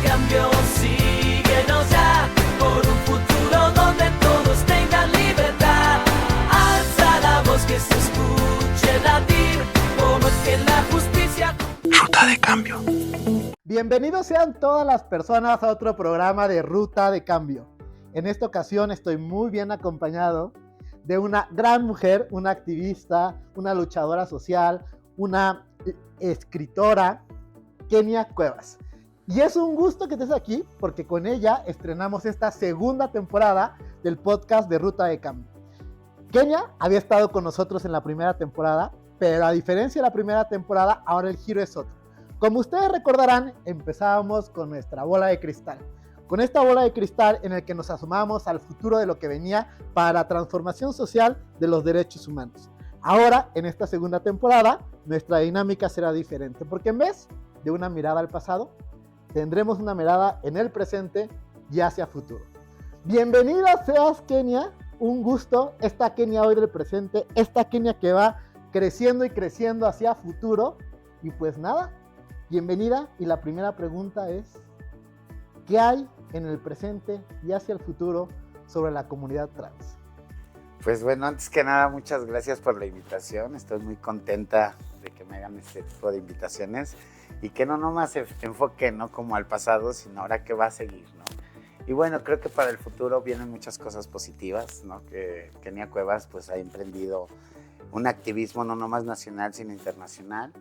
cambio, síguenos ya, por un futuro donde todos tengan libertad. Alza la voz que se escuche latir, como es que la justicia... Ruta de Cambio. Bienvenidos sean todas las personas a otro programa de Ruta de Cambio. En esta ocasión estoy muy bien acompañado de una gran mujer, una activista, una luchadora social, una escritora, Kenia Cuevas. Y es un gusto que estés aquí porque con ella estrenamos esta segunda temporada del podcast de Ruta de Cambio. Kenia había estado con nosotros en la primera temporada, pero a diferencia de la primera temporada, ahora el giro es otro. Como ustedes recordarán, empezábamos con nuestra bola de cristal. Con esta bola de cristal en el que nos asomamos al futuro de lo que venía para la transformación social de los derechos humanos. Ahora, en esta segunda temporada, nuestra dinámica será diferente, porque en vez de una mirada al pasado, tendremos una mirada en el presente y hacia futuro. Bienvenida seas, Kenia. Un gusto. Esta Kenia hoy del presente, esta Kenia que va creciendo y creciendo hacia futuro. Y pues nada, bienvenida. Y la primera pregunta es, ¿qué hay en el presente y hacia el futuro sobre la comunidad trans? Pues bueno, antes que nada, muchas gracias por la invitación. Estoy muy contenta de que me hagan este tipo de invitaciones y que no nomás se enfoque, ¿no?, como al pasado, sino ahora que va a seguir, ¿no? Y bueno, creo que para el futuro vienen muchas cosas positivas, ¿no? Que Kenia Cuevas pues ha emprendido un activismo no nomás nacional, sino internacional.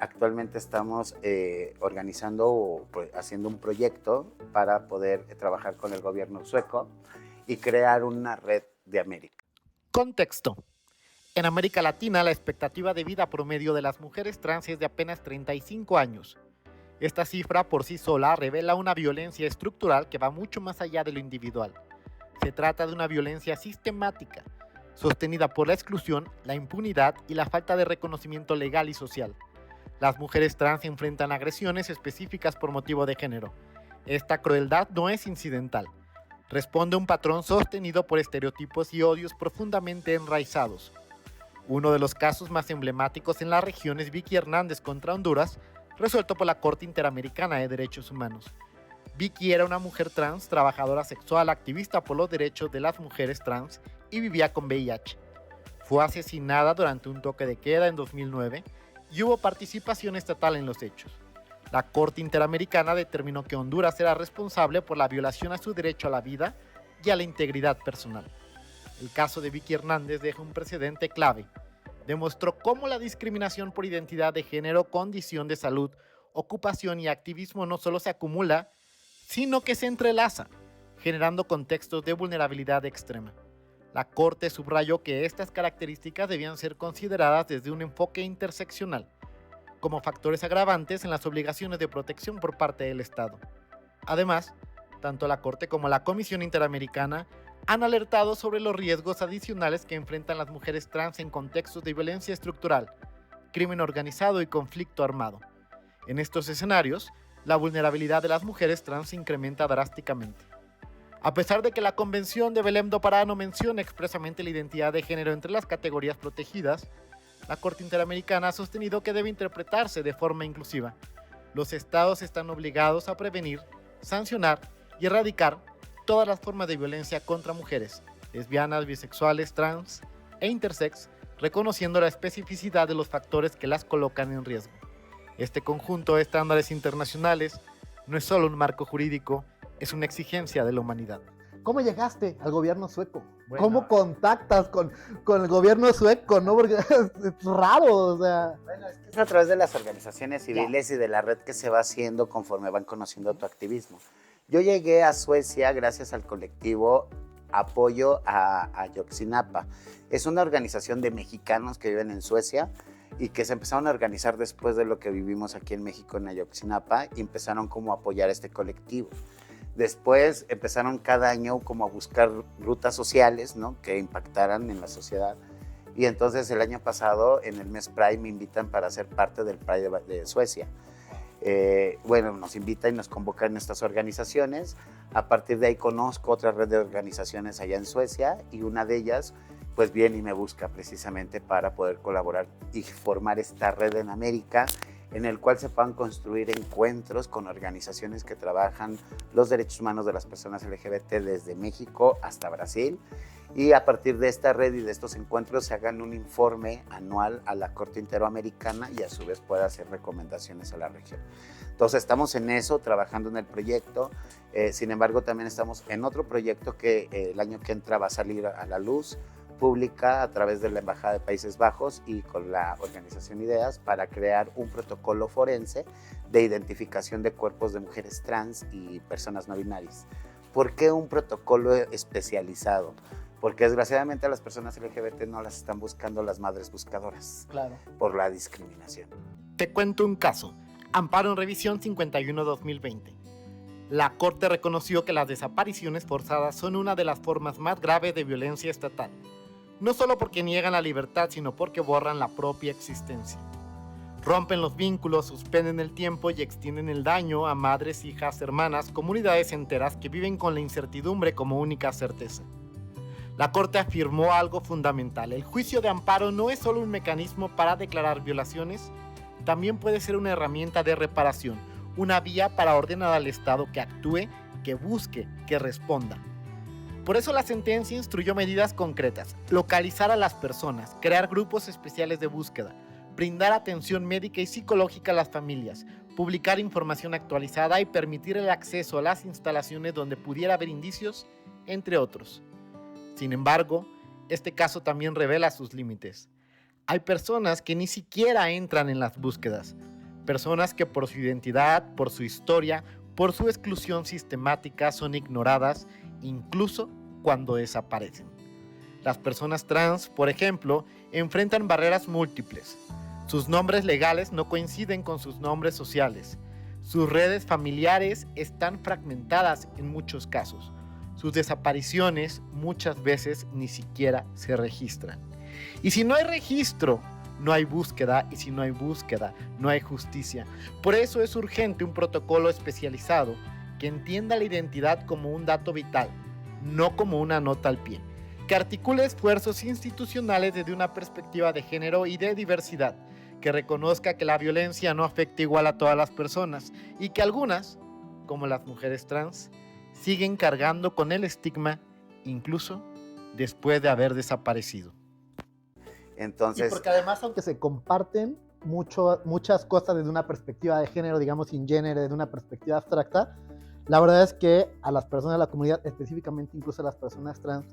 Actualmente estamos organizando o haciendo un proyecto para poder trabajar con el gobierno sueco y crear una red de América. Contexto. En América Latina, la expectativa de vida promedio de las mujeres trans es de apenas 35 años. Esta cifra por sí sola revela una violencia estructural que va mucho más allá de lo individual. Se trata de una violencia sistemática, sostenida por la exclusión, la impunidad y la falta de reconocimiento legal y social. Las mujeres trans enfrentan agresiones específicas por motivo de género. Esta crueldad no es incidental. Responde a un patrón sostenido por estereotipos y odios profundamente enraizados. Uno de los casos más emblemáticos en la región es Vicky Hernández contra Honduras, resuelto por la Corte Interamericana de Derechos Humanos. Vicky era una mujer trans, trabajadora sexual, activista por los derechos de las mujeres trans y vivía con VIH. Fue asesinada durante un toque de queda en 2009 y hubo participación estatal en los hechos. La Corte Interamericana determinó que Honduras era responsable por la violación a su derecho a la vida y a la integridad personal. El caso de Vicky Hernández deja un precedente clave. Demostró cómo la discriminación por identidad de género, condición de salud, ocupación y activismo no solo se acumula, sino que se entrelaza, generando contextos de vulnerabilidad extrema. La Corte subrayó que estas características debían ser consideradas desde un enfoque interseccional, como factores agravantes en las obligaciones de protección por parte del Estado. Además, tanto la Corte como la Comisión Interamericana han alertado sobre los riesgos adicionales que enfrentan las mujeres trans en contextos de violencia estructural, crimen organizado y conflicto armado. En estos escenarios, la vulnerabilidad de las mujeres trans se incrementa drásticamente. A pesar de que la Convención de Belém do Pará no menciona expresamente la identidad de género entre las categorías protegidas, la Corte Interamericana ha sostenido que debe interpretarse de forma inclusiva. Los estados están obligados a prevenir, sancionar y erradicar todas las formas de violencia contra mujeres, lesbianas, bisexuales, trans e intersex, reconociendo la especificidad de los factores que las colocan en riesgo. Este conjunto de estándares internacionales no es solo un marco jurídico, es una exigencia de la humanidad. ¿Cómo llegaste al gobierno sueco? Bueno, ¿Cómo contactas con el gobierno sueco? ¿No? Porque es raro, o sea... Bueno, es a través de las organizaciones civiles y de la red que se va haciendo conforme van conociendo tu activismo. Yo llegué a Suecia gracias al colectivo Apoyo a Ayotzinapa. Es una organización de mexicanos que viven en Suecia y que se empezaron a organizar después de lo que vivimos aquí en México en Ayotzinapa y empezaron como a apoyar este colectivo. Después empezaron cada año como a buscar rutas sociales, ¿no?, que impactaran en la sociedad. Y entonces el año pasado, en el mes Pride, me invitan para ser parte del Pride de Suecia. Bueno, nos invitan y nos convocan en estas organizaciones. A partir de ahí conozco otra red de organizaciones allá en Suecia y una de ellas pues viene y me busca precisamente para poder colaborar y formar esta red en América en el cual se puedan construir encuentros con organizaciones que trabajan los derechos humanos de las personas LGBT desde México hasta Brasil, y a partir de esta red y de estos encuentros se hagan un informe anual a la Corte Interamericana y a su vez pueda hacer recomendaciones a la región. Entonces estamos en eso, trabajando en el proyecto. Sin embargo, también estamos en otro proyecto que el año que entra va a salir a la luz pública a través de la Embajada de Países Bajos y con la organización Ideas para crear un protocolo forense de identificación de cuerpos de mujeres trans y personas no binarias. ¿Por qué un protocolo especializado? Porque desgraciadamente a las personas LGBT no las están buscando las madres buscadoras. Claro. Por la discriminación. Te cuento un caso. Amparo en revisión 51-2020. La Corte reconoció que las desapariciones forzadas son una de las formas más graves de violencia estatal. No solo porque niegan la libertad, sino porque borran la propia existencia. Rompen los vínculos, suspenden el tiempo y extienden el daño a madres, hijas, hermanas, comunidades enteras que viven con la incertidumbre como única certeza. La Corte afirmó algo fundamental. El juicio de amparo no es solo un mecanismo para declarar violaciones, también puede ser una herramienta de reparación, una vía para ordenar al Estado que actúe, que busque, que responda. Por eso la sentencia instruyó medidas concretas: localizar a las personas, crear grupos especiales de búsqueda, brindar atención médica y psicológica a las familias, publicar información actualizada y permitir el acceso a las instalaciones donde pudiera haber indicios, entre otros. Sin embargo, este caso también revela sus límites. Hay personas que ni siquiera entran en las búsquedas, personas que por su identidad, por su historia, por su exclusión sistemática son ignoradas, incluso cuando desaparecen. Las personas trans, por ejemplo, enfrentan barreras múltiples. Sus nombres legales no coinciden con sus nombres sociales. Sus redes familiares están fragmentadas en muchos casos. Sus desapariciones muchas veces ni siquiera se registran. Y si no hay registro, no hay búsqueda, y si no hay búsqueda, no hay justicia. Por eso es urgente un protocolo especializado que entienda la identidad como un dato vital, no como una nota al pie, que articule esfuerzos institucionales desde una perspectiva de género y de diversidad, que reconozca que la violencia no afecta igual a todas las personas y que algunas, como las mujeres trans, siguen cargando con el estigma incluso después de haber desaparecido. Entonces, Y porque además, aunque se comparten muchas cosas desde una perspectiva de género, digamos sin género, desde una perspectiva abstracta, la verdad es que a las personas de la comunidad, específicamente incluso a las personas trans,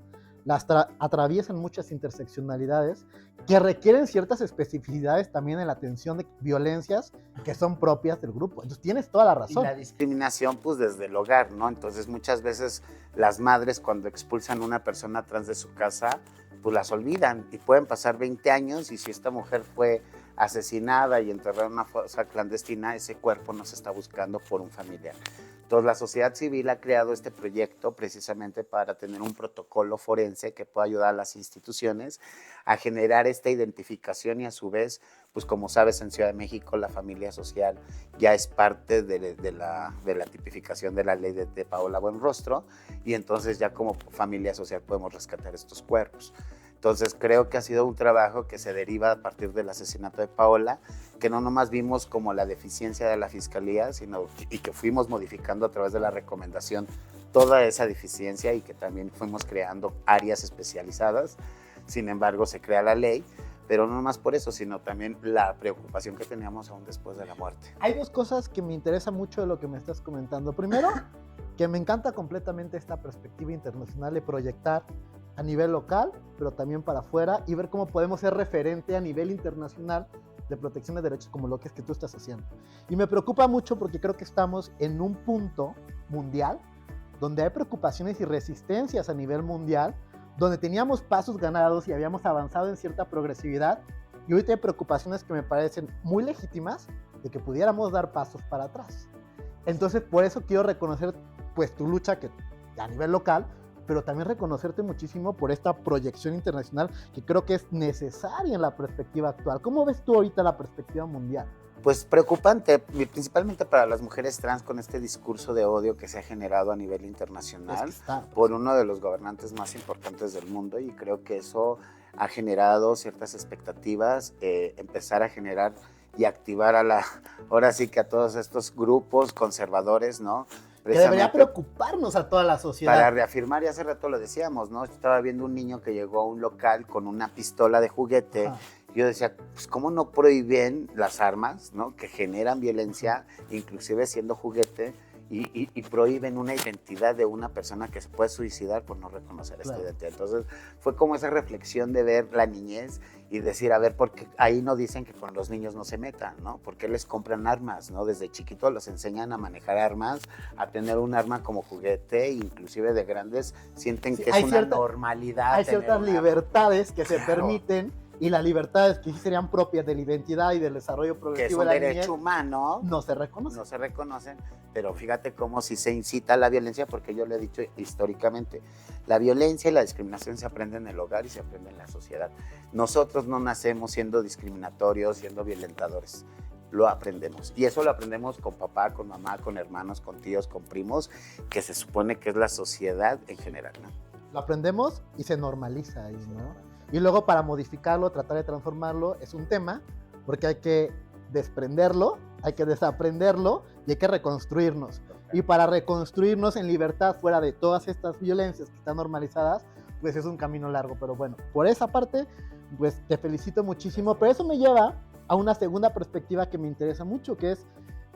atraviesan muchas interseccionalidades que requieren ciertas especificidades también en la atención de violencias que son propias del grupo. Entonces tienes toda la razón. y la discriminación pues desde el hogar, ¿no? Entonces muchas veces las madres cuando expulsan a una persona trans de su casa, pues las olvidan y pueden pasar 20 años y si esta mujer fue asesinada y enterrada en una fosa clandestina, ese cuerpo no se está buscando por un familiar. Entonces la sociedad civil ha creado este proyecto precisamente para tener un protocolo forense que pueda ayudar a las instituciones a generar esta identificación y a su vez, pues como sabes, en Ciudad de México la familia social ya es parte de la tipificación de la ley de Paola Buenrostro y entonces ya como familia social podemos rescatar estos cuerpos. Entonces creo que ha sido un trabajo que se deriva a partir del asesinato de Paola, que no nomás vimos como la deficiencia de la fiscalía, sino y que fuimos modificando a través de la recomendación toda esa deficiencia y que también fuimos creando áreas especializadas. Sin embargo, se crea la ley, pero no nomás por eso, sino también la preocupación que teníamos aún después de la muerte. Hay dos cosas que me interesan mucho de lo que me estás comentando. Primero, que me encanta completamente esta perspectiva internacional de proyectar a nivel local, pero también para afuera, y ver cómo podemos ser referente a nivel internacional de protección de derechos como lo que es que tú estás haciendo. Y me preocupa mucho porque creo que estamos en un punto mundial donde hay preocupaciones y resistencias a nivel mundial, donde teníamos pasos ganados y habíamos avanzado en cierta progresividad, y ahorita hay preocupaciones que me parecen muy legítimas de que pudiéramos dar pasos para atrás. Entonces, por eso quiero reconocer pues tu lucha que a nivel local, pero también reconocerte muchísimo por esta proyección internacional que creo que es necesaria en la perspectiva actual. ¿Cómo ves tú ahorita la perspectiva mundial? Pues preocupante, principalmente para las mujeres trans con este discurso de odio que se ha generado a nivel internacional por uno de los gobernantes más importantes del mundo y creo que eso ha generado ciertas expectativas, empezar a generar y activar ahora sí que a todos estos grupos conservadores, ¿no? Que debería preocuparnos a toda la sociedad. Para reafirmar, y hace rato lo decíamos, ¿no? Estaba viendo un niño que llegó a un local con una pistola de juguete. Ajá. Yo decía, pues, ¿cómo no prohíben las armas, ¿no? Que generan violencia, inclusive siendo juguete, y prohíben una identidad de una persona que se puede suicidar por no reconocer esta identidad? Entonces, fue como esa reflexión de ver la niñez y decir, a ver, porque ahí no dicen que con los niños no se metan, ¿no? ¿Por qué les compran armas, no? Desde chiquitos los enseñan a manejar armas, a tener un arma como juguete, inclusive de grandes sienten que es una normalidad. Hay ciertas libertades que se permiten, y las libertades que sí serían propias de la identidad y del desarrollo progresivo de la niñez, que es un derecho niñez, humano, no se reconocen. No se reconocen, pero fíjate cómo si se incita a la violencia, porque yo lo he dicho históricamente, la violencia y la discriminación se aprende en el hogar y se aprende en la sociedad. Nosotros no nacemos siendo discriminatorios, siendo violentadores, lo aprendemos. Y eso lo aprendemos con papá, con mamá, con hermanos, con tíos, con primos, que se supone que es la sociedad en general, ¿no? Lo aprendemos y se normaliza ahí, ¿no? Y luego para modificarlo, tratar de transformarlo, es un tema, porque hay que desprenderlo, hay que desaprenderlo y hay que reconstruirnos. Y para reconstruirnos en libertad fuera de todas estas violencias que están normalizadas, pues es un camino largo. Pero bueno, por esa parte, pues te felicito muchísimo. Pero eso me lleva a una segunda perspectiva que me interesa mucho, que es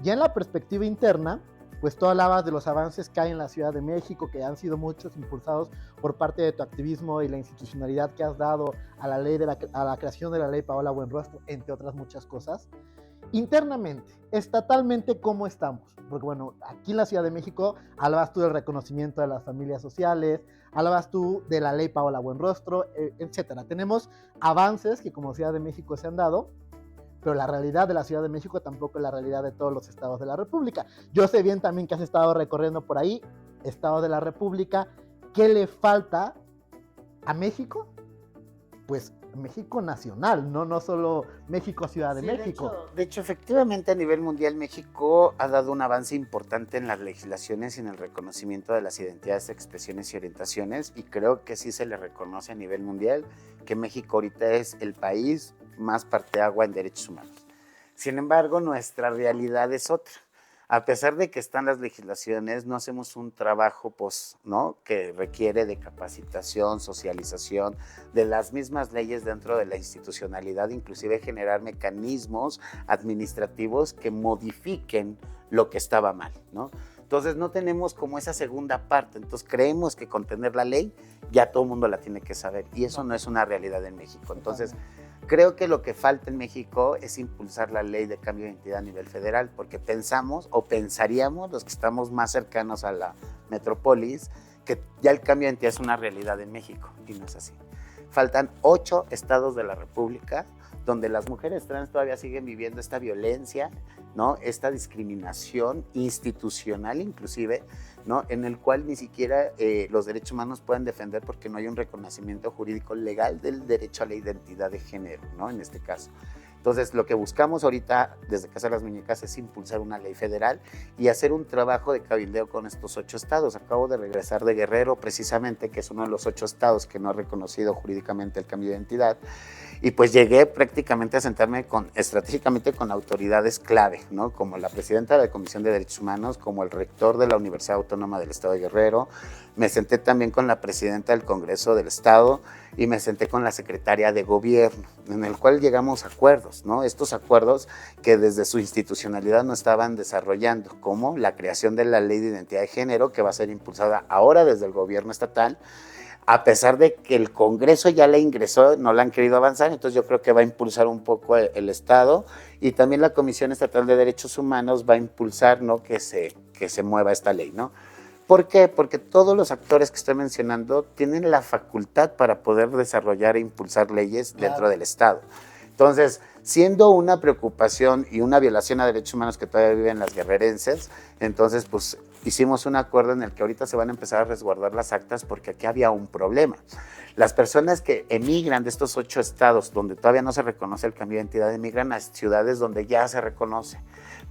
ya en la perspectiva interna. Pues tú hablabas de los avances que hay en la Ciudad de México, que han sido muchos impulsados por parte de tu activismo y la institucionalidad que has dado a la ley a la creación de la ley Paola Buenrostro, entre otras muchas cosas. Internamente, estatalmente, ¿cómo estamos? Porque bueno, aquí en la Ciudad de México hablabas tú del reconocimiento de las familias sociales, hablabas tú de la ley Paola Buenrostro, etcétera. Tenemos avances que como Ciudad de México se han dado, pero la realidad de la Ciudad de México tampoco es la realidad de todos los estados de la República. Yo sé bien también que has estado recorriendo por ahí, estados de la República. ¿Qué le falta a México? Pues México nacional, no solo México Ciudad de México. De hecho, efectivamente, a nivel mundial, México ha dado un avance importante en las legislaciones y en el reconocimiento de las identidades, expresiones y orientaciones, y creo que sí se le reconoce a nivel mundial que México ahorita es el país más parteagua en derechos humanos. Sin embargo, nuestra realidad es otra. A pesar de que están las legislaciones, no hacemos un trabajo ¿no? que requiere de capacitación, socialización, de las mismas leyes dentro de la institucionalidad, inclusive generar mecanismos administrativos que modifiquen lo que estaba mal, ¿no? Entonces no tenemos como esa segunda parte, entonces creemos que con tener la ley ya todo el mundo la tiene que saber y eso no es una realidad en México. Entonces creo que lo que falta en México es impulsar la ley de cambio de identidad a nivel federal, porque pensamos o pensaríamos los que estamos más cercanos a la metrópolis que ya el cambio de identidad es una realidad en México y no es así. Faltan 8 estados de la República donde las mujeres trans todavía siguen viviendo esta violencia, ¿no? Esta discriminación institucional inclusive, ¿no? En el cual ni siquiera los derechos humanos pueden defender porque no hay un reconocimiento jurídico legal del derecho a la identidad de género, ¿no? En este caso. Entonces, lo que buscamos ahorita desde Casa de las Muñecas es impulsar una ley federal y hacer un trabajo de cabildeo con estos 8 estados. Acabo de regresar de Guerrero, precisamente, que es uno de los 8 estados que no ha reconocido jurídicamente el cambio de identidad. Y pues llegué prácticamente a sentarme estratégicamente con autoridades clave, ¿no? Como la presidenta de la Comisión de Derechos Humanos, como el rector de la Universidad Autónoma del Estado de Guerrero. Me senté también con la presidenta del Congreso del Estado y me senté con la secretaria de Gobierno, en el cual llegamos a acuerdos, ¿no? Estos acuerdos que desde su institucionalidad no estaban desarrollando, como la creación de la Ley de Identidad de Género, que va a ser impulsada ahora desde el gobierno estatal. A pesar de que el Congreso ya la ingresó, no la han querido avanzar, entonces yo creo que va a impulsar un poco el Estado y también la Comisión Estatal de Derechos Humanos va a impulsar, ¿no? que se mueva esta ley, ¿no? ¿Por qué? Porque todos los actores que estoy mencionando tienen la facultad para poder desarrollar e impulsar leyes dentro del Estado. Entonces, siendo una preocupación y una violación a derechos humanos que todavía viven las guerrerenses, entonces pues hicimos un acuerdo en el que ahorita se van a empezar a resguardar las actas porque aquí había un problema. Las personas que emigran de estos 8 estados donde todavía no se reconoce el cambio de identidad, emigran a ciudades donde ya se reconoce,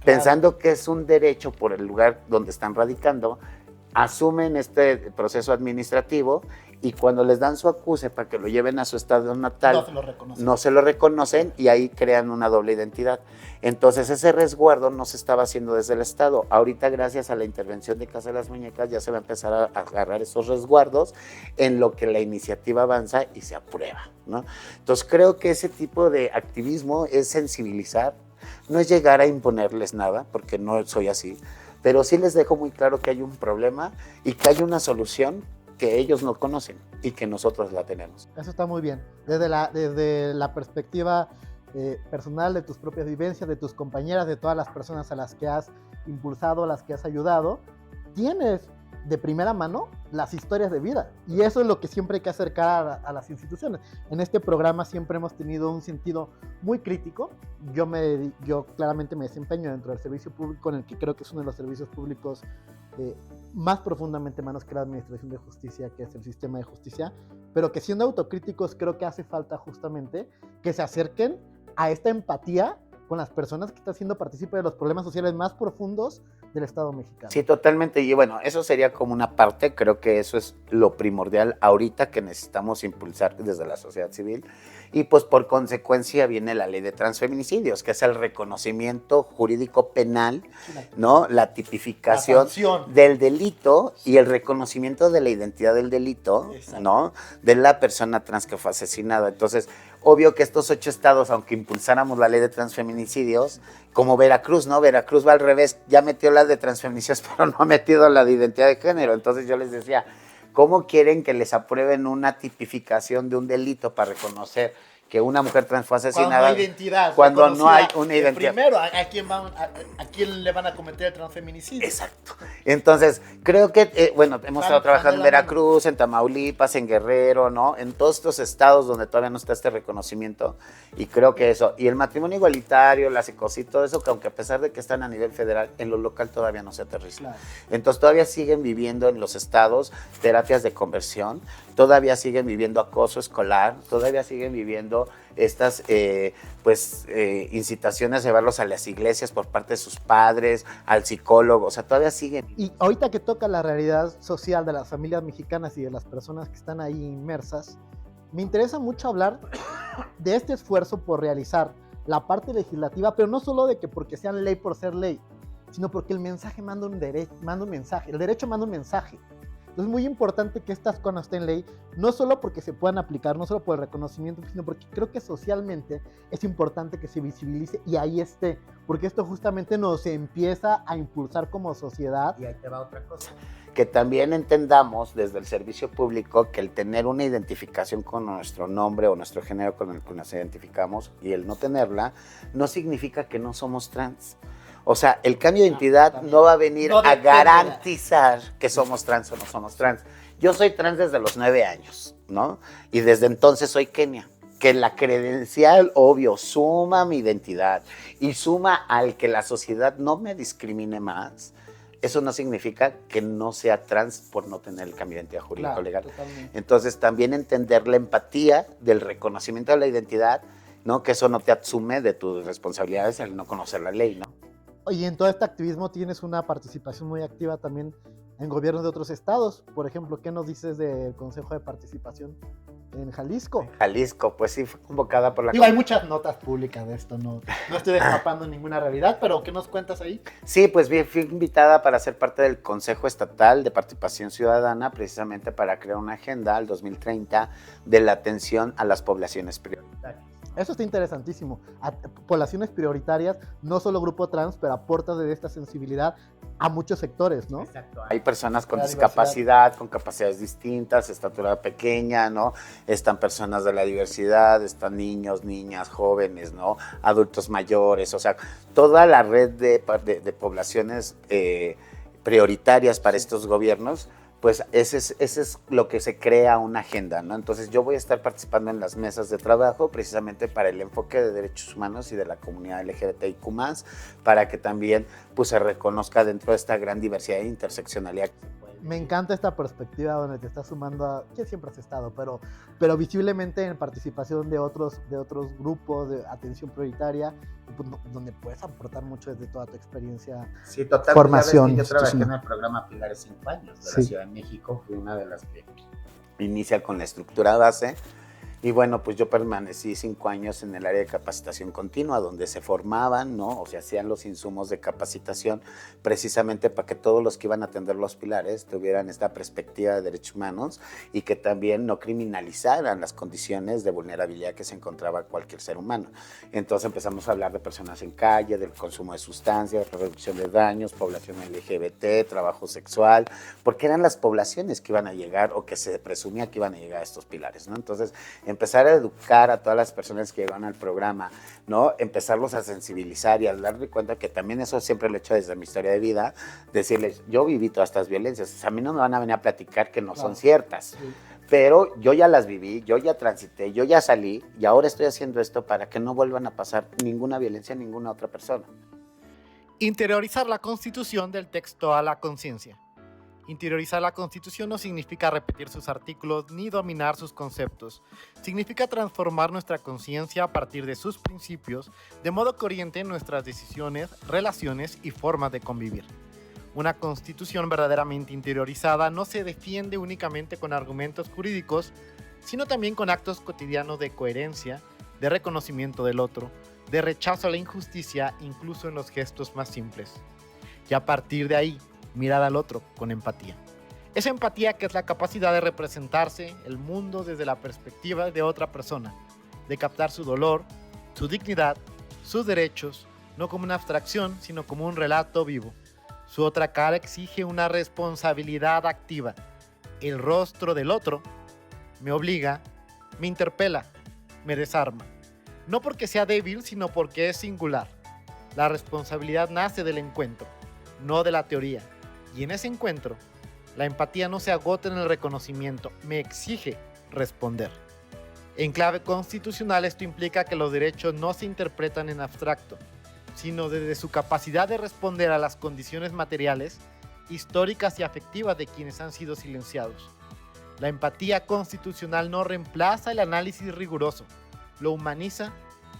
pensando que es un derecho por el lugar donde están radicando, asumen este proceso administrativo y cuando les dan su acuse para que lo lleven a su estado natal, no se lo reconocen y ahí crean una doble identidad. Entonces ese resguardo no se estaba haciendo desde el Estado. Ahorita, gracias a la intervención de Casa de las Muñecas, ya se va a empezar a agarrar esos resguardos en lo que la iniciativa avanza y se aprueba, ¿no? Entonces creo que ese tipo de activismo es sensibilizar, no es llegar a imponerles nada, porque no soy así, pero sí les dejo muy claro que hay un problema y que hay una solución que ellos no conocen y que nosotros la tenemos. Eso está muy bien. Desde la perspectiva personal de tus propias vivencias, de tus compañeras, de todas las personas a las que has impulsado, a las que has ayudado, tienes de primera mano las historias de vida. Y eso es lo que siempre hay que acercar a las instituciones. En este programa siempre hemos tenido un sentido muy crítico. Yo claramente me desempeño dentro del servicio público, en el que creo que es uno de los servicios públicos más profundamente humanos que la administración de justicia, que es el sistema de justicia, pero que siendo autocríticos creo que hace falta justamente que se acerquen a esta empatía con las personas que están siendo partícipes de los problemas sociales más profundos del Estado mexicano. Sí, totalmente. Y bueno, eso sería como una parte, creo que eso es lo primordial ahorita que necesitamos impulsar desde la sociedad civil. Y pues por consecuencia viene la ley de transfeminicidios, que es el reconocimiento jurídico penal, ¿no? La tipificación del delito y el reconocimiento de la identidad del delito, ¿no? De la persona trans que fue asesinada. Entonces, obvio que estos 8 estados, aunque impulsáramos la ley de transfeminicidios, como Veracruz, ¿no? Veracruz va al revés, ya metió la de transfeminicidios, pero no ha metido la de identidad de género. Entonces yo les decía, ¿cómo quieren que les aprueben una tipificación de un delito para reconocer que una mujer trans fue asesinada? Cuando no hay una identidad. Primero, ¿a quién le van a cometer el transfeminicidio? Exacto. Entonces, creo que, bueno, hemos estado trabajando en Veracruz, en Tamaulipas, en Guerrero, ¿no? En todos estos estados donde todavía no está este reconocimiento. Y creo que eso. Y el matrimonio igualitario, la psicosis, todo eso, que aunque a pesar de que están a nivel federal, en lo local todavía no se aterriza. Claro. Entonces, todavía siguen viviendo en los estados terapias de conversión, todavía siguen viviendo acoso escolar, todavía siguen viviendo estas incitaciones a llevarlos a las iglesias por parte de sus padres, al psicólogo, o sea, todavía siguen. Y ahorita que toca la realidad social de las familias mexicanas y de las personas que están ahí inmersas, me interesa mucho hablar de este esfuerzo por realizar la parte legislativa, pero no solo de que porque sean ley por ser ley, sino porque el mensaje manda un mensaje, el derecho manda un mensaje. Entonces es muy importante que estas cosas estén en ley, no solo porque se puedan aplicar, no solo por el reconocimiento, sino porque creo que socialmente es importante que se visibilice y ahí esté, porque esto justamente nos empieza a impulsar como sociedad. Y ahí te va otra cosa. Que también entendamos desde el servicio público que el tener una identificación con nuestro nombre o nuestro género con el que nos identificamos y el no tenerla, no significa que no somos trans. O sea, el cambio de identidad no va a venir a garantizar que somos trans o no somos trans. Yo soy trans desde los 9 años, ¿no? Y desde entonces soy Kenia. Que la credencial, obvio, suma a mi identidad y suma al que la sociedad no me discrimine más. Eso no significa que no sea trans por no tener el cambio de identidad jurídico legal. Totalmente. Entonces, también entender la empatía del reconocimiento de la identidad, ¿no? Que eso no te asume de tus responsabilidades al no conocer la ley, ¿no? Y en todo este activismo tienes una participación muy activa también en gobiernos de otros estados. Por ejemplo, ¿qué nos dices del Consejo de Participación en Jalisco? En Jalisco, pues sí, fue convocada por la... Digo, hay muchas notas públicas de esto, no estoy destapando ninguna realidad, pero ¿qué nos cuentas ahí? Sí, pues fui invitada para ser parte del Consejo Estatal de Participación Ciudadana, precisamente para crear una agenda al 2030 de la atención a las poblaciones prioritarias. Eso está interesantísimo. A poblaciones prioritarias, no solo grupo trans, pero aporta de esta sensibilidad a muchos sectores, ¿no? Exacto. Hay personas con discapacidad, con capacidades distintas, estatura pequeña, ¿no? Están personas de la diversidad, están niños, niñas, jóvenes, ¿no? Adultos mayores, o sea, toda la red de poblaciones prioritarias para estos gobiernos. Pues ese es lo que se crea una agenda, ¿no? Entonces yo voy a estar participando en las mesas de trabajo precisamente para el enfoque de derechos humanos y de la comunidad LGBTIQ+, para que también pues, se reconozca dentro de esta gran diversidad e interseccionalidad. Me encanta esta perspectiva donde te estás sumando a, que siempre has estado, pero visiblemente en participación de otros grupos de atención prioritaria, pues, donde puedes aportar mucho desde toda tu experiencia. Sí, total. Formación. Yo trabajé en el programa Pilares 5 años de la Ciudad de México, fui una de las que inicia con la estructura base. Y bueno, pues yo permanecí 5 años en el área de capacitación continua, donde se formaban, ¿no? O sea, hacían los insumos de capacitación precisamente para que todos los que iban a atender los pilares tuvieran esta perspectiva de derechos humanos y que también no criminalizaran las condiciones de vulnerabilidad que se encontraba cualquier ser humano. Entonces empezamos a hablar de personas en calle, del consumo de sustancias, reducción de daños, población LGBT, trabajo sexual, porque eran las poblaciones que iban a llegar o que se presumía que iban a llegar a estos pilares, ¿no? Entonces, empezar a educar a todas las personas que llegan al programa, ¿no? Empezarlos a sensibilizar y a darle cuenta que también eso siempre lo he hecho desde mi historia de vida, decirles, yo viví todas estas violencias, o sea, a mí no me van a venir a platicar que no son ciertas, sí, pero yo ya las viví, yo ya transité, yo ya salí y ahora estoy haciendo esto para que no vuelvan a pasar ninguna violencia a ninguna otra persona. Interiorizar la Constitución del texto a la conciencia. Interiorizar la Constitución no significa repetir sus artículos ni dominar sus conceptos. Significa transformar nuestra conciencia a partir de sus principios, de modo que orienten nuestras decisiones, relaciones y formas de convivir. Una Constitución verdaderamente interiorizada no se defiende únicamente con argumentos jurídicos, sino también con actos cotidianos de coherencia, de reconocimiento del otro, de rechazo a la injusticia, incluso en los gestos más simples. Y a partir de ahí, mirar al otro con empatía. Esa empatía que es la capacidad de representarse el mundo desde la perspectiva de otra persona, de captar su dolor, su dignidad, sus derechos, no como una abstracción, sino como un relato vivo. Su otra cara exige una responsabilidad activa. El rostro del otro me obliga, me interpela, me desarma. No porque sea débil, sino porque es singular. La responsabilidad nace del encuentro, no de la teoría. Y en ese encuentro, la empatía no se agota en el reconocimiento, me exige responder. En clave constitucional, esto implica que los derechos no se interpretan en abstracto, sino desde su capacidad de responder a las condiciones materiales, históricas y afectivas de quienes han sido silenciados. La empatía constitucional no reemplaza el análisis riguroso, lo humaniza,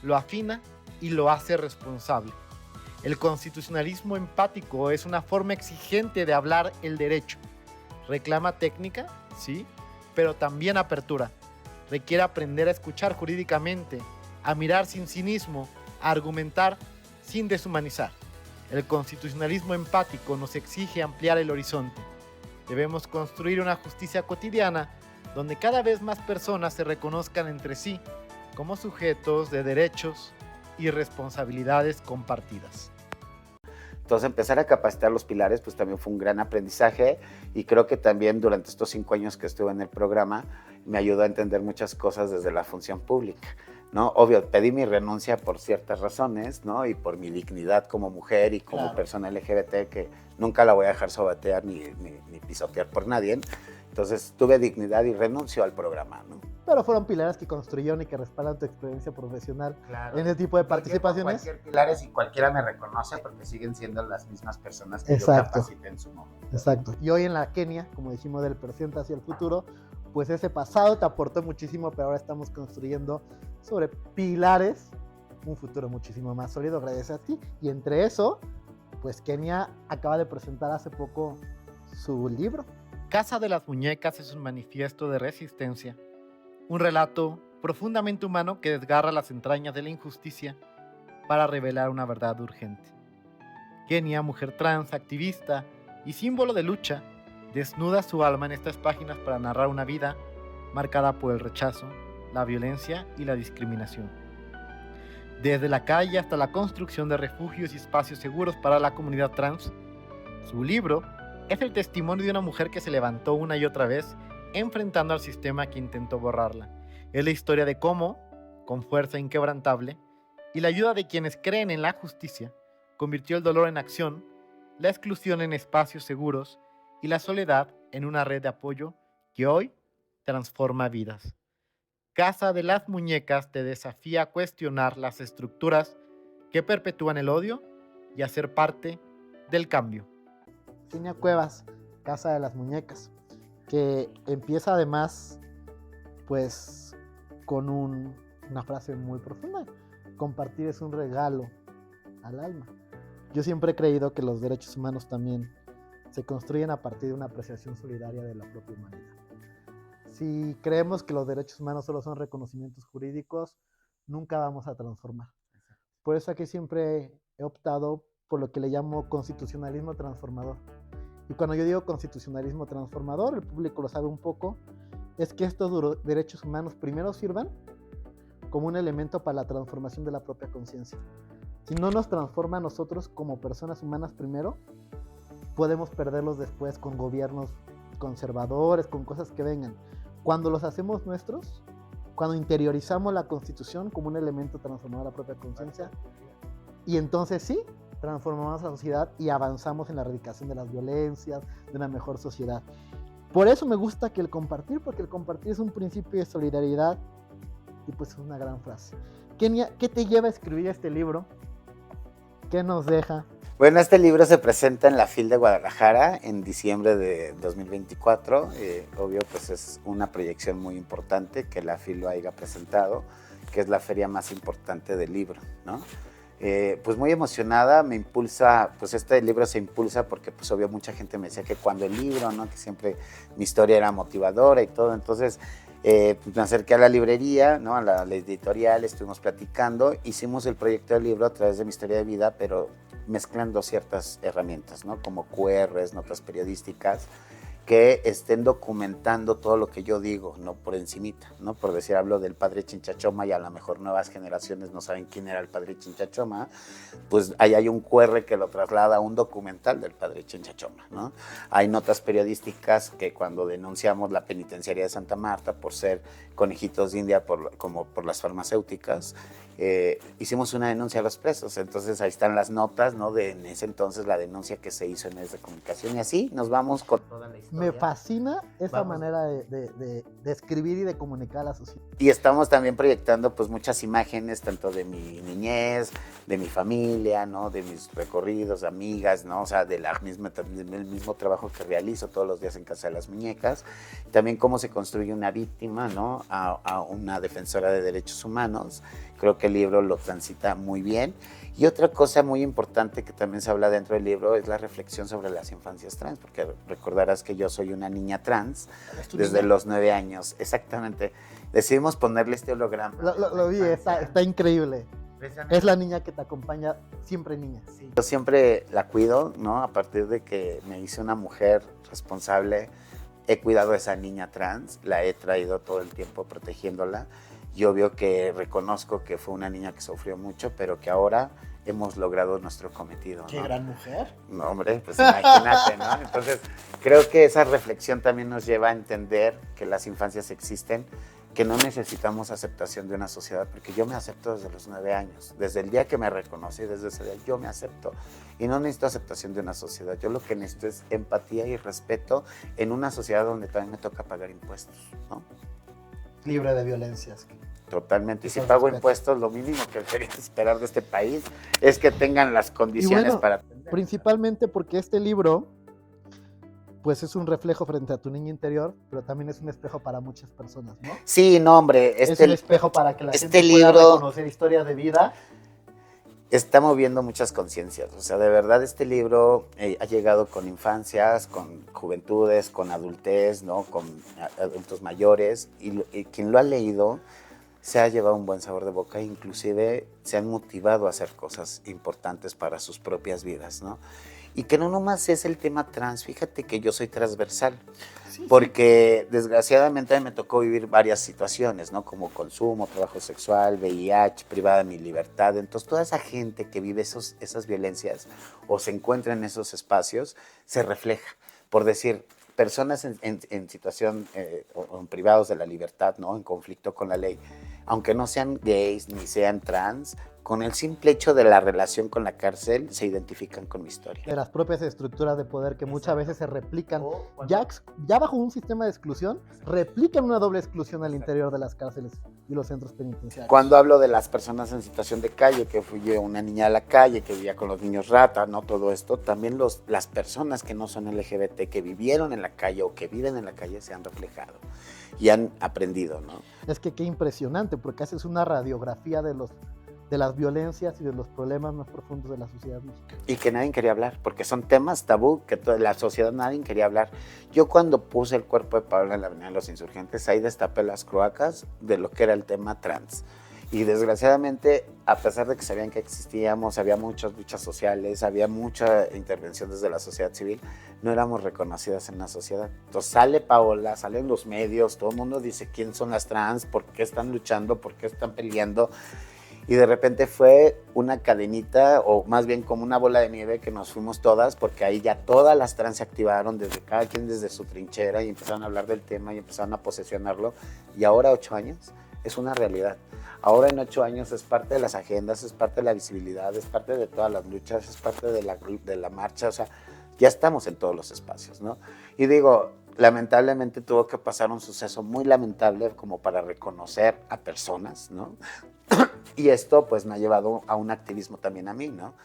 lo afina y lo hace responsable. El constitucionalismo empático es una forma exigente de hablar el derecho. Reclama técnica, sí, pero también apertura. Requiere aprender a escuchar jurídicamente, a mirar sin cinismo, a argumentar sin deshumanizar. El constitucionalismo empático nos exige ampliar el horizonte. Debemos construir una justicia cotidiana donde cada vez más personas se reconozcan entre sí como sujetos de derechos y responsabilidades compartidas. Entonces empezar a capacitar los pilares pues también fue un gran aprendizaje y creo que también durante estos 5 años que estuve en el programa me ayudó a entender muchas cosas desde la función pública, ¿no? Obvio, pedí mi renuncia por ciertas razones, ¿no? Y por mi dignidad como mujer y como persona LGBT que nunca la voy a dejar sobatear ni pisotear por nadie. Entonces tuve dignidad y renuncio al programa, ¿no? Pero fueron pilares que construyeron y que respaldan tu experiencia profesional en ese tipo de participaciones. Cualquier pilares y cualquiera me reconoce porque siguen siendo las mismas personas que yo capacité en su momento. Exacto. Y hoy en la Kenia, como dijimos, del presente hacia el futuro, pues ese pasado te aportó muchísimo, pero ahora estamos construyendo sobre pilares un futuro muchísimo más sólido gracias a ti. Y entre eso, pues Kenia acaba de presentar hace poco su libro. Casa de las Muñecas es un manifiesto de resistencia, un relato profundamente humano que desgarra las entrañas de la injusticia para revelar una verdad urgente. Kenia, mujer trans, activista y símbolo de lucha, desnuda su alma en estas páginas para narrar una vida marcada por el rechazo, la violencia y la discriminación. Desde la calle hasta la construcción de refugios y espacios seguros para la comunidad trans, su libro es el testimonio de una mujer que se levantó una y otra vez enfrentando al sistema que intentó borrarla. Es la historia de cómo, con fuerza inquebrantable y la ayuda de quienes creen en la justicia, convirtió el dolor en acción, la exclusión en espacios seguros y la soledad en una red de apoyo que hoy transforma vidas. Casa de las Muñecas te desafía a cuestionar las estructuras que perpetúan el odio y a ser parte del cambio. Kenia Cuevas, Casa de las Muñecas, que empieza además, pues, con una frase muy profunda: compartir es un regalo al alma. Yo siempre he creído que los derechos humanos también se construyen a partir de una apreciación solidaria de la propia humanidad. Si creemos que los derechos humanos solo son reconocimientos jurídicos, nunca vamos a transformar. Por eso aquí siempre he optado por lo que le llamo constitucionalismo transformador. Y cuando yo digo constitucionalismo transformador, el público lo sabe un poco, es que estos derechos humanos primero sirvan como un elemento para la transformación de la propia conciencia. Si no nos transforma a nosotros como personas humanas primero, podemos perderlos después con gobiernos conservadores, con cosas que vengan. Cuando los hacemos nuestros, cuando interiorizamos la Constitución como un elemento transformador de la propia conciencia, y entonces sí, transformamos la sociedad y avanzamos en la erradicación de las violencias, de una mejor sociedad. Por eso me gusta que el compartir, porque el compartir es un principio de solidaridad y pues es una gran frase. Kenia, ¿qué te lleva a escribir este libro? ¿Qué nos deja? Bueno, este libro se presenta en la FIL de Guadalajara en diciembre de 2024. Obvio, pues es una proyección muy importante que la FIL lo haya presentado, que es la feria más importante del libro, ¿no? Pues muy emocionada, me impulsa, pues este libro se impulsa porque pues obvio mucha gente me decía que cuando el libro, ¿no? Que siempre mi historia era motivadora y todo, entonces pues me acerqué a la librería, ¿no? A la editorial, estuvimos platicando, hicimos el proyecto del libro a través de mi historia de vida, pero mezclando ciertas herramientas, ¿no? Como QRs, notas periodísticas, que estén documentando todo lo que yo digo, no por encimita, ¿no? Por decir, hablo del padre Chinchachoma y a lo mejor nuevas generaciones no saben quién era el padre Chinchachoma, pues ahí hay un QR que lo traslada a un documental del padre Chinchachoma, ¿no? Hay notas periodísticas que cuando denunciamos la penitenciaría de Santa Marta por ser conejitos de India como por las farmacéuticas, hicimos una denuncia a los presos, entonces ahí están las notas, ¿no? De en ese entonces la denuncia que se hizo en medios de comunicación y así nos vamos con toda la historia. Me fascina esa manera de escribir y de comunicar a la sociedad. Y estamos también proyectando pues muchas imágenes, tanto de mi niñez, de mi familia, ¿no? De mis recorridos, amigas, ¿no? O sea, del mismo trabajo que realizo todos los días en Casa de las Muñecas. También cómo se construye una víctima, ¿no? A una defensora de derechos humanos. Creo que el libro lo transita muy bien. Y otra cosa muy importante que también se habla dentro del libro es la reflexión sobre las infancias trans, porque recordarás que yo soy una niña trans desde los 9 años. Exactamente. Decidimos ponerle este holograma. Lo vi, está increíble. Es la niña que te acompaña, siempre niña. Sí. Yo siempre la cuido, ¿no? A partir de que me hice una mujer responsable, he cuidado a esa niña trans, la he traído todo el tiempo protegiéndola. Y obvio que reconozco que fue una niña que sufrió mucho, pero que ahora hemos logrado nuestro cometido. ¡Qué ¿no? gran mujer! No, hombre, pues imagínate, ¿no? Entonces, creo que esa reflexión también nos lleva a entender que las infancias existen, que no necesitamos aceptación de una sociedad, porque yo me acepto desde los 9 años. Desde el día que me reconocí, desde ese día, yo me acepto. Y no necesito aceptación de una sociedad. Yo lo que necesito es empatía y respeto en una sociedad donde también me toca pagar impuestos, ¿no? Libre de violencias. Totalmente. Y si pago impuestos, lo mínimo que quería esperar de este país es que tengan las condiciones bueno, para atender. Principalmente porque este libro, pues es un reflejo frente a tu niño interior, pero también es un espejo para muchas personas, ¿no? Sí, no, hombre. Es un espejo para que la gente libro pueda reconocer historias de vida. Está moviendo muchas conciencias. O sea, de verdad este libro ha llegado con infancias, con juventudes, con adultez, ¿no? Con adultos mayores. Y quien lo ha leído se ha llevado un buen sabor de boca, inclusive se han motivado a hacer cosas importantes para sus propias vidas, ¿no? Y que no nomás es el tema trans, fíjate que yo soy transversal, porque desgraciadamente me tocó vivir varias situaciones, ¿no? Como consumo, trabajo sexual, VIH, privada de mi libertad. Entonces toda esa gente que vive esas violencias o se encuentra en esos espacios, se refleja. Por decir, personas en situación o en privados de la libertad, ¿no? En conflicto con la ley, aunque no sean gays ni sean trans, con el simple hecho de la relación con la cárcel, se identifican con mi historia. De las propias estructuras de poder que muchas veces se replican, ya bajo un sistema de exclusión, replican una doble exclusión al interior de las cárceles y los centros penitenciarios. Cuando hablo de las personas en situación de calle, que fui yo una niña de la calle, que vivía con los niños rata, ¿no? Todo esto, también las personas que no son LGBT, que vivieron en la calle o que viven en la calle, se han reflejado y han aprendido, ¿no? Es que qué impresionante, porque haces una radiografía de las violencias y de los problemas más profundos de la sociedad mexicana. Y que nadie quería hablar, porque son temas tabú que toda la sociedad nadie quería hablar. Yo cuando puse el cuerpo de Paola en la Avenida de los Insurgentes, ahí destapé las cloacas de lo que era el tema trans. Y desgraciadamente, a pesar de que sabían que existíamos, había muchas luchas sociales, había mucha intervención desde la sociedad civil, no éramos reconocidas en la sociedad. Entonces sale Paola, salen los medios, todo el mundo dice quién son las trans, por qué están luchando, por qué están peleando. Y de repente fue una cadenita, o más bien como una bola de nieve que nos fuimos todas, porque ahí ya todas las trans se activaron, cada quien desde su trinchera, y empezaron a hablar del tema y empezaron a posesionarlo. Y ahora, 8 años, es una realidad. Ahora en 8 años es parte de las agendas, es parte de la visibilidad, es parte de todas las luchas, es parte de la marcha, o sea, ya estamos en todos los espacios, ¿no? Y digo, lamentablemente tuvo que pasar un suceso muy lamentable como para reconocer a personas, ¿no? Y esto pues me ha llevado a un activismo también a mí, ¿no?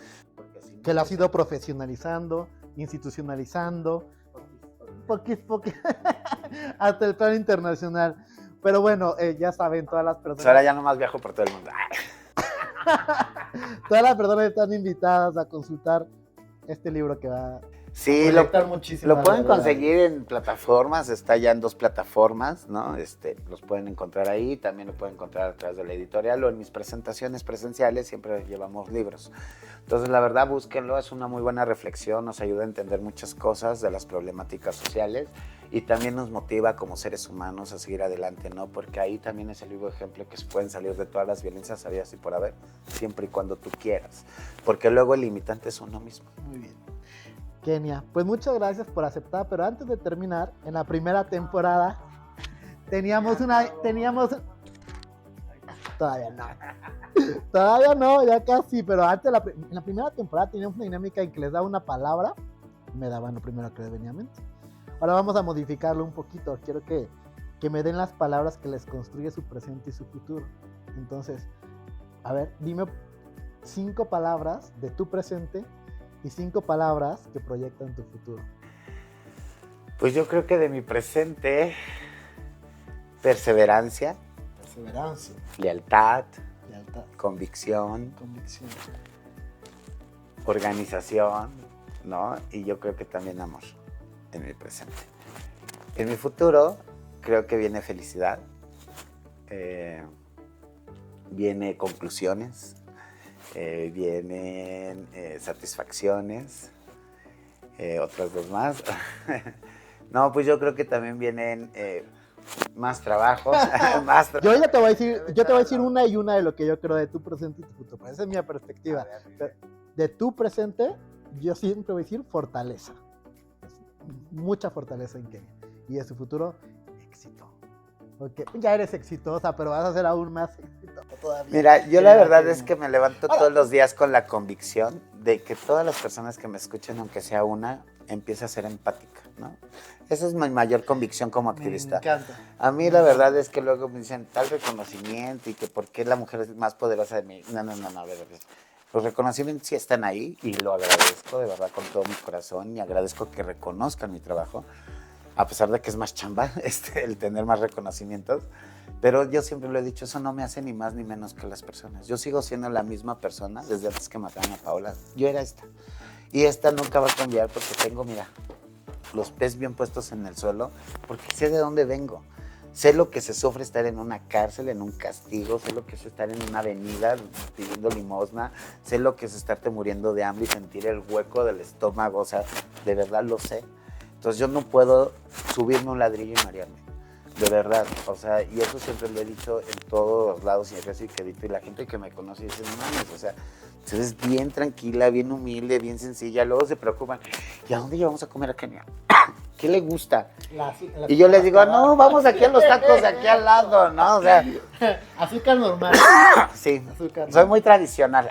Que lo has ido profesionalizando, institucionalizando, hasta el plano internacional. Pero bueno, ya saben, todas las personas... Pues ahora ya nomás viajo por todo el mundo. Todas las personas están invitadas a consultar este libro que va... Sí, lo pueden conseguir en plataformas, está ya en 2 plataformas, ¿no? Los pueden encontrar ahí, también lo pueden encontrar a través de la editorial o en mis presentaciones presenciales, siempre llevamos libros. Entonces, la verdad, búsquenlo, es una muy buena reflexión, nos ayuda a entender muchas cosas de las problemáticas sociales y también nos motiva como seres humanos a seguir adelante, ¿no? Porque ahí también es el vivo ejemplo que se pueden salir de todas las violencias habidas y por haber, siempre y cuando tú quieras, porque luego el limitante es uno mismo. Muy bien. Kenia, pues muchas gracias por aceptar, pero antes de terminar, en la primera temporada todavía no, ya casi, pero antes, en la primera temporada teníamos una dinámica en que les daba una palabra, me daban lo primero que les venía a mente. Ahora vamos a modificarlo un poquito, quiero que me den las palabras que les construye su presente y su futuro. Entonces, a ver, dime 5 palabras de tu presente y 5 palabras que proyectan tu futuro. Pues yo creo que de mi presente, perseverancia, lealtad, convicción, organización, ¿no? Y yo creo que también amor en mi presente. En mi futuro creo que viene felicidad, viene conclusiones, vienen satisfacciones, otras 2 más. No, pues yo creo que también vienen más trabajos. Yo ya te voy a decir una y una de lo que yo creo de tu presente y tu futuro. Esa es mi perspectiva. De tu presente, yo siempre voy a decir fortaleza. Mucha fortaleza en Kenia. Y de su futuro, éxito. Porque ya eres exitosa, pero vas a ser aún más exitosa todavía. Mira, yo la verdad es que me levanto todos los días con la convicción de que todas las personas que me escuchen, aunque sea una, empiece a ser empática, ¿no? Esa es mi mayor convicción como activista. Me encanta. A mí la verdad es que luego me dicen tal reconocimiento y que por qué la mujer es más poderosa de mí. No, a ver. Los reconocimientos sí están ahí y lo agradezco de verdad con todo mi corazón y agradezco que reconozcan mi trabajo, a pesar de que es más chamba el tener más reconocimientos, pero yo siempre lo he dicho, eso no me hace ni más ni menos que las personas. Yo sigo siendo la misma persona desde antes que mataran a Paola. Yo era esta. Y esta nunca va a cambiar porque tengo, mira, los pies bien puestos en el suelo, porque sé de dónde vengo. Sé lo que se sufre estar en una cárcel, en un castigo, sé lo que es estar en una avenida pidiendo limosna, sé lo que es estarte muriendo de hambre y sentir el hueco del estómago, o sea, de verdad lo sé. Entonces yo no puedo subirme un ladrillo y marearme, de verdad, o sea, y eso siempre lo he dicho en todos lados y en el que y la gente que me conoce dice, no mames, o sea, es bien tranquila, bien humilde, bien sencilla, luego se preocupan, ¿y a dónde llevamos a comer a Kenia? ¿qué le gusta? Las Y yo les digo, tabaco. no, vamos aquí a los tacos de aquí al lado, ¿no? O sea, Azúcar normal. sí, Azúcar soy normal. muy tradicional.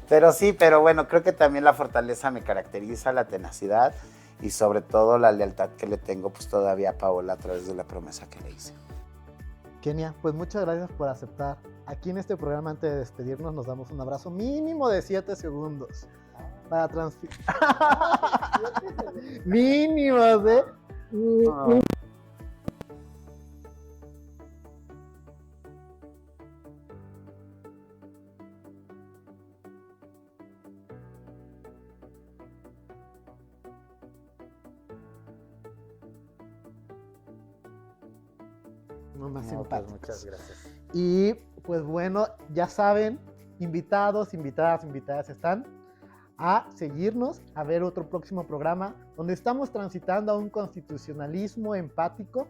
Pero sí, pero bueno, creo que también la fortaleza me caracteriza, la tenacidad y sobre todo la lealtad que le tengo pues todavía a Paola a través de la promesa que le hice. Kenia, pues muchas gracias por aceptar. Aquí en este programa, antes de despedirnos, nos damos un abrazo mínimo de 7 segundos. Para transmitir. Mínimos, ¿eh? No, más No, pues, simpáticos. muchas gracias. Y pues bueno, ya saben, invitados, invitadas están a seguirnos, a ver otro próximo programa donde estamos transitando a un constitucionalismo empático,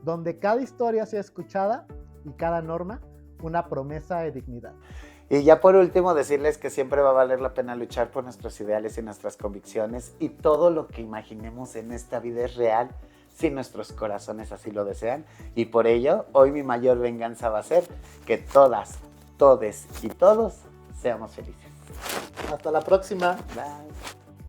donde cada historia sea escuchada y cada norma una promesa de dignidad. Y ya por último decirles que siempre va a valer la pena luchar por nuestros ideales y nuestras convicciones y todo lo que imaginemos en esta vida es real si nuestros corazones así lo desean y por ello hoy mi mayor venganza va a ser que todas, todes y todos seamos felices. Hasta la próxima. Bye.